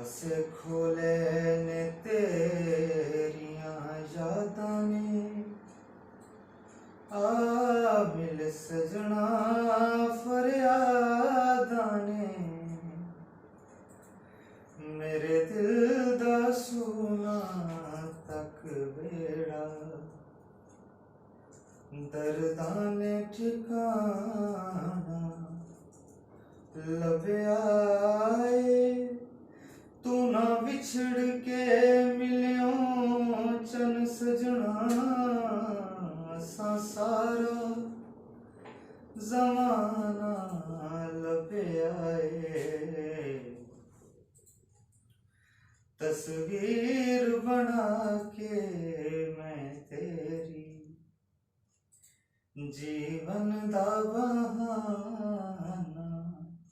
से खोले ने तेरियां यादां ने आ मिल सजना फरियादां ने मेरे दिल दा सूना तक बेड़ा दर्दां ने ठिकाना लभया ए तू ना बिछड़ के मिलियो चन सजना सा सारा जमाना लभया ए तस्वीर बना के मैं तेरी जीवन दा बहाना